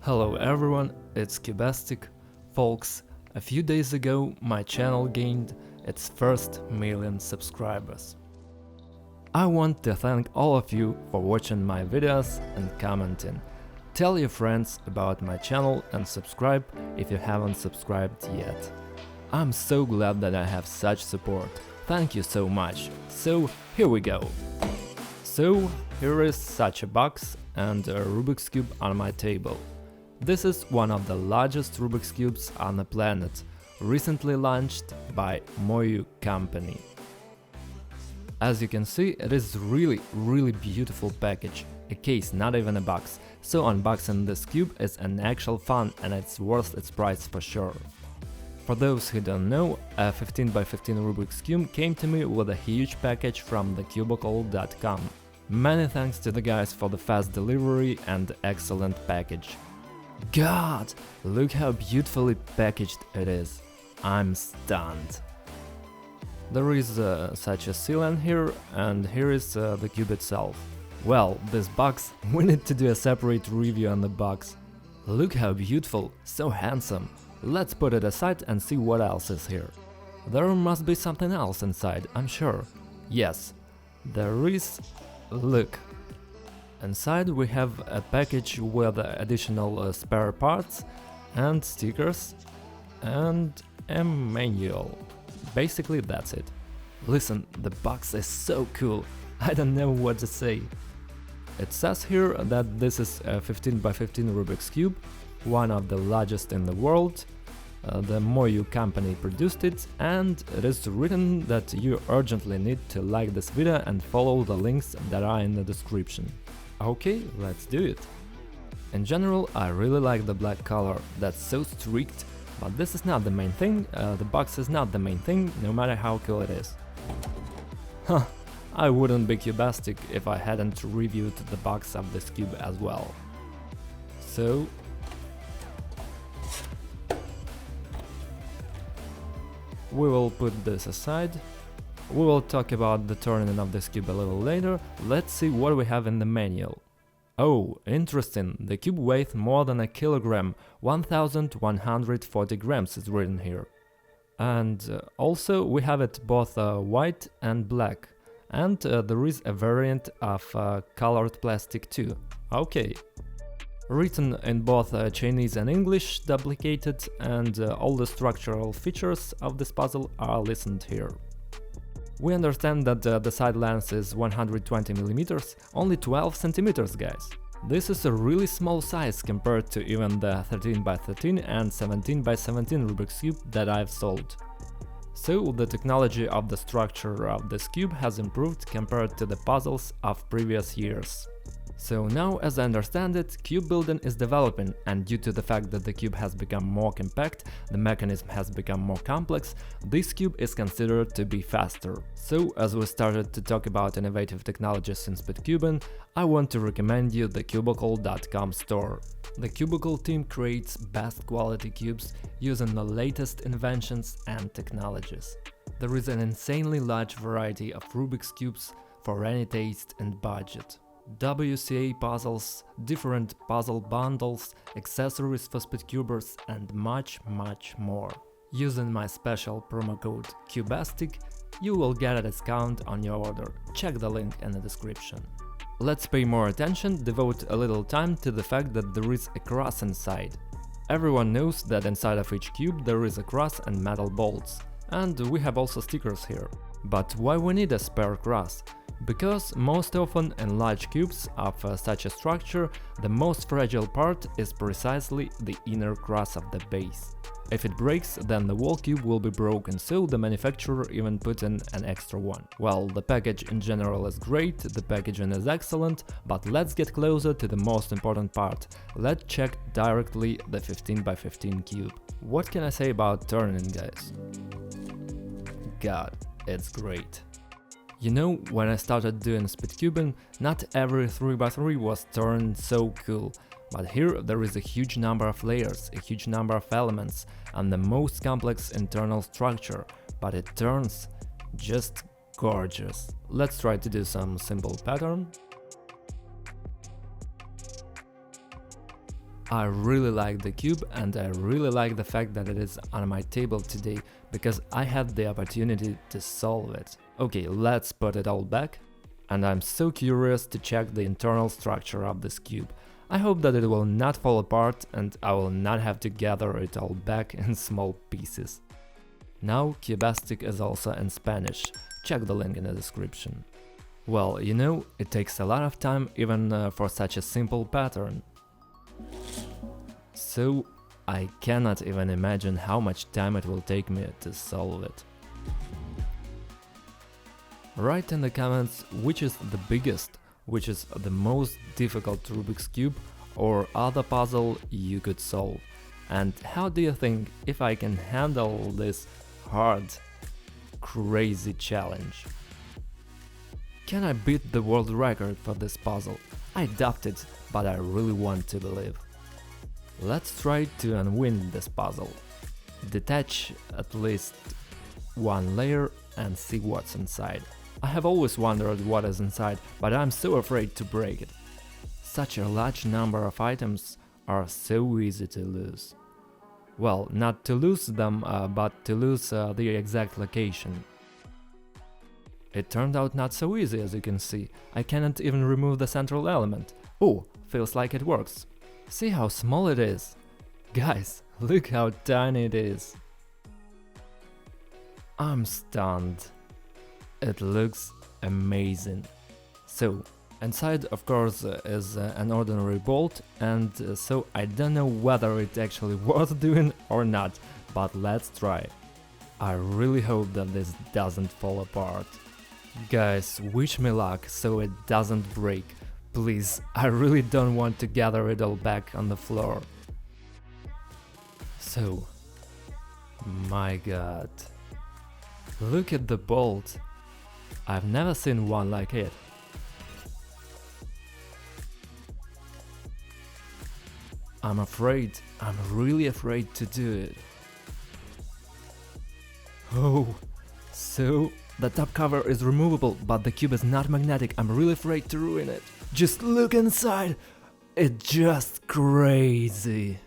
Hello everyone, it's Cubastic. Folks, a few days ago my channel gained its first million subscribers. I want to thank all of you for watching my videos and commenting. Tell your friends about my channel and subscribe if you haven't subscribed yet. I'm so glad that I have such support. Thank you so much. So here we go. So here is such a box and a Rubik's Cube on my table. This is one of the largest Rubik's Cubes on the planet, recently launched by Moyu company. As you can see, it is really beautiful package, a case, not even a box, so unboxing this cube is an actual fun and it's worth its price for sure. For those who don't know, a 15x15 Rubik's Cube came to me with a huge package from the Cubicle.com. Many thanks to the guys for the fast delivery and excellent package. God, look how beautifully packaged it is. I'm stunned. There is such a sealant here, and here is the cube itself. Well, this box, we need to do a separate review on the box. Look how beautiful, so handsome. Let's put it aside and see what else is here. There must be something else inside, I'm sure. Yes, there is. Look. Inside we have a package with additional spare parts and stickers and a manual. Basically that's it. Listen, the box is so cool, I don't know what to say. It says here that this is a 15x15 Rubik's Cube, one of the largest in the world. The Moyu company produced it, and it is written that you urgently need to like this video and follow the links that are in the description. Okay, let's do it. In general, I really like the black color, that's so strict, but this is not the main thing, the box is not the main thing, no matter how cool it is. Huh, I wouldn't be Cubastic if I hadn't reviewed the box of this cube as well. So we will put this aside. We will talk about the turning of this cube a little later. Let's see what we have in the manual. Oh, interesting, the cube weighs more than a kilogram, 1140 grams is written here. And also we have it both white and black. And there is a variant of colored plastic too. Okay. Written in both Chinese and English, duplicated, and all the structural features of this puzzle are listed here. We understand that the side length is 120mm, only 12 cm, guys. This is a really small size compared to even the 13x13 and 17x17 Rubik's Cube that I've sold. So the technology of the structure of this cube has improved compared to the puzzles of previous years. So now, as I understand it, cube building is developing, and due to the fact that the cube has become more compact, the mechanism has become more complex, this cube is considered to be faster. So, as we started to talk about innovative technologies in speedcubing, I want to recommend you the Cubicle.com store. The Cubicle team creates best quality cubes using the latest inventions and technologies. There is an insanely large variety of Rubik's cubes for any taste and budget. WCA puzzles, different puzzle bundles, accessories for speedcubers, and much more. Using my special promo code Cubastic, you will get a discount on your order. Check the link in the description. Let's pay more attention, devote a little time to the fact that there is a cross inside. Everyone knows that inside of each cube there is a cross and metal bolts. And we have also stickers here. But why we need a spare cross? Because most often in large cubes of such a structure, the most fragile part is precisely the inner cross of the base. If it breaks, then the whole cube will be broken, so the manufacturer even put in an extra one. Well, the package in general is great, the packaging is excellent, but let's get closer to the most important part. Let's check directly the 15x15 cube. What can I say about turning, guys? God, it's great. You know, when I started doing speedcubing, not every 3x3 was turned so cool, but here there is a huge number of layers, a huge number of elements, and the most complex internal structure, but it turns just gorgeous. Let's try to do some simple pattern. I really like the cube and I really like the fact that it is on my table today because I had the opportunity to solve it. Okay, let's put it all back. And I'm so curious to check the internal structure of this cube. I hope that it will not fall apart and I will not have to gather it all back in small pieces. Now Cubastic is also in Spanish, check the link in the description. Well, you know, it takes a lot of time even for such a simple pattern. So I cannot even imagine how much time it will take me to solve it. Write in the comments which is the biggest, which is the most difficult Rubik's Cube or other puzzle you could solve. And how do you think if I can handle this hard, crazy challenge? Can I beat the world record for this puzzle? I doubt it, but I really want to believe. Let's try to unwind this puzzle. Detach at least one layer and see what's inside. I have always wondered what is inside, but I'm so afraid to break it. Such a large number of items are so easy to lose. Well, not to lose them, but to lose the exact location. It turned out not so easy, as you can see. I cannot even remove the central element. Oh, feels like it works. See how small it is? Guys, look how tiny it is. I'm stunned. It looks amazing. So, inside of course is an ordinary bolt, and so I don't know whether it actually worth doing or not, but let's try. I really hope that this doesn't fall apart. Guys, wish me luck so it doesn't break. Please, I really don't want to gather it all back on the floor. So, my god. Look at the bolt. I've never seen one like it. I'm really afraid to do it. Oh, so the top cover is removable, but the cube is not magnetic. I'm really afraid to ruin it. Just look inside. It's just crazy.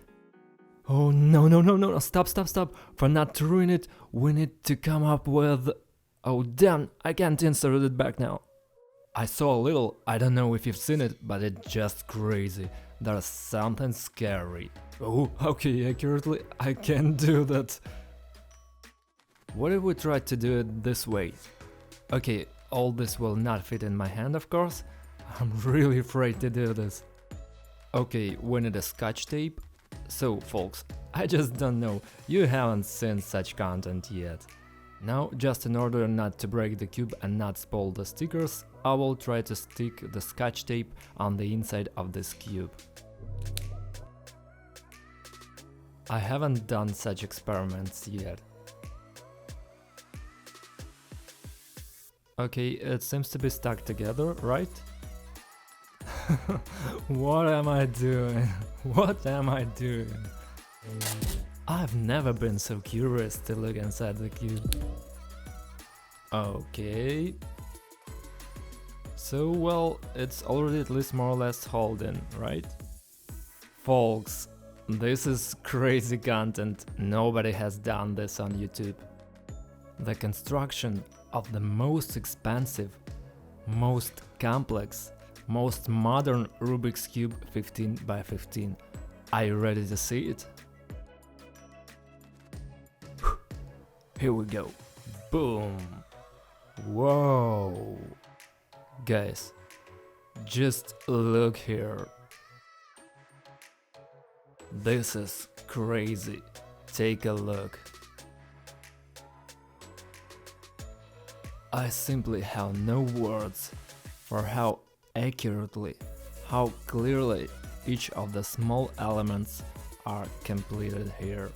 Oh no, stop. For not to ruin it, we need to come up with... Oh damn, I can't insert it back now. I saw a little, I don't know if you've seen it, but it's just crazy. There's something scary. Oh, okay, accurately, I can't do that. What if we try to do it this way? Okay, all this will not fit in my hand, of course. I'm really afraid to do this. Okay, we need a scotch tape. So, folks, I just don't know, you haven't seen such content yet. Now, just in order not to break the cube and not spoil the stickers, I will try to stick the scotch tape on the inside of this cube. I haven't done such experiments yet. Okay, it seems to be stuck together, right? What am I doing? What am I doing? I've never been so curious to look inside the cube. Okay. So, well, it's already at least more or less holding, right? Folks, this is crazy content. Nobody has done this on YouTube. The construction of the most expensive, most complex, most modern Rubik's Cube 15x15. Are you ready to see it? Here we go. Boom. Whoa. Guys, just look here. This is crazy. Take a look. I simply have no words for how accurately, how clearly each of the small elements are completed here.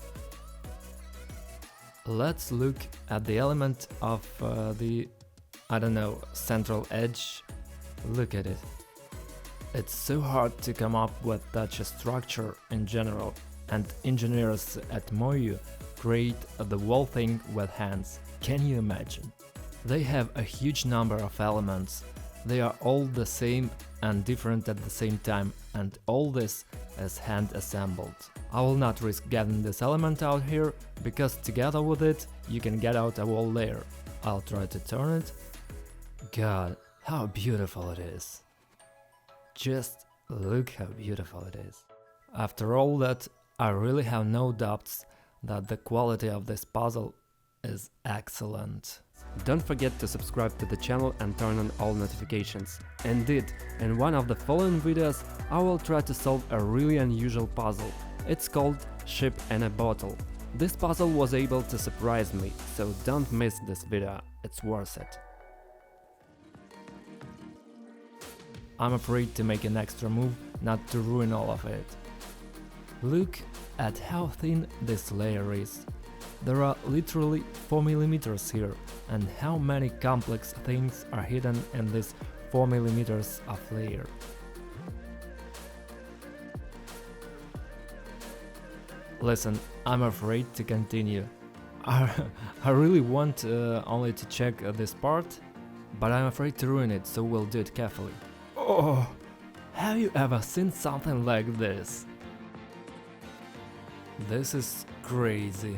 Let's look at the element of the, I don't know, central edge. Look at it. It's so hard to come up with such a structure in general, and engineers at Moyu create the whole thing with hands. Can you imagine? They have a huge number of elements. They are all the same and different at the same time, and all this is hand assembled. I will not risk getting this element out here, because together with it you can get out a wall layer. I'll try to turn it. God, how beautiful it is. Just look how beautiful it is. After all that, I really have no doubts that the quality of this puzzle is excellent. Don't forget to subscribe to the channel and turn on all notifications. Indeed, in one of the following videos I will try to solve a really unusual puzzle. It's called Ship in a Bottle. This puzzle was able to surprise me, so don't miss this video, it's worth it. I'm afraid to make an extra move not to ruin all of it. Look at how thin this layer is. There are literally 4 mm here, and how many complex things are hidden in this 4 mm of layer. Listen, I'm afraid to continue. I really want only to check this part, but I'm afraid to ruin it, so we'll do it carefully. Oh, have you ever seen something like this? This is crazy.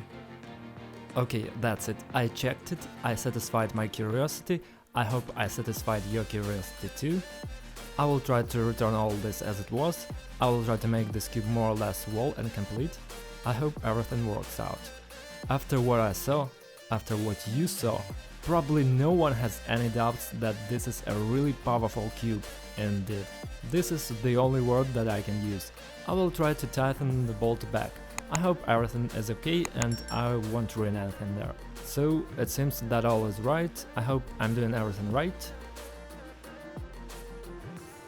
Okay, that's it. I checked it, I satisfied my curiosity, I hope I satisfied your curiosity too. I will try to return all this as it was, I will try to make this cube more or less whole and complete. I hope everything works out. After what I saw, after what you saw, probably no one has any doubts that this is a really powerful cube. Indeed, this is the only word that I can use. I will try to tighten the bolt back. I hope everything is okay and I won't ruin anything there. So it seems that all is right, I hope I'm doing everything right.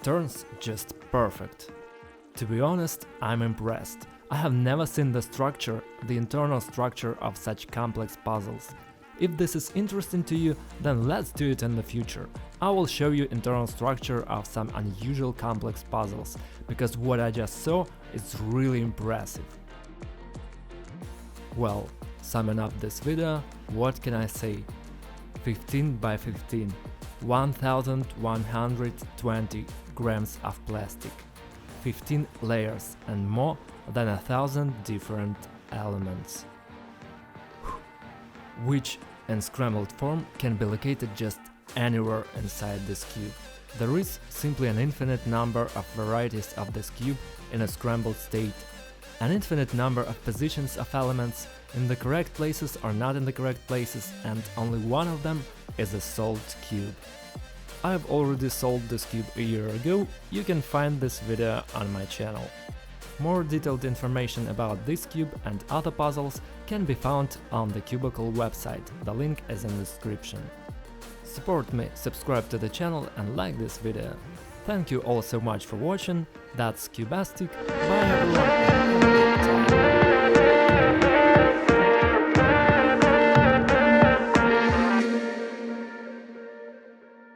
Turns just perfect. To be honest, I'm impressed. I have never seen the structure, the internal structure of such complex puzzles. If this is interesting to you, then let's do it in the future. I will show you internal structure of some unusual complex puzzles, because what I just saw is really impressive. Well, summing up this video, what can I say? 15 by 15, 1120 grams of plastic, 15 layers and more than 1000 different elements, which in scrambled form can be located just anywhere inside this cube. There is simply an infinite number of varieties of this cube in a scrambled state. An infinite number of positions of elements in the correct places or not in the correct places, and only one of them is a solved cube. I have already solved this cube a year ago, you can find this video on my channel. More detailed information about this cube and other puzzles can be found on the Cubicle website, the link is in the description. Support me, subscribe to the channel and like this video. Thank you all so much for watching, that's Cubastic, bye everyone!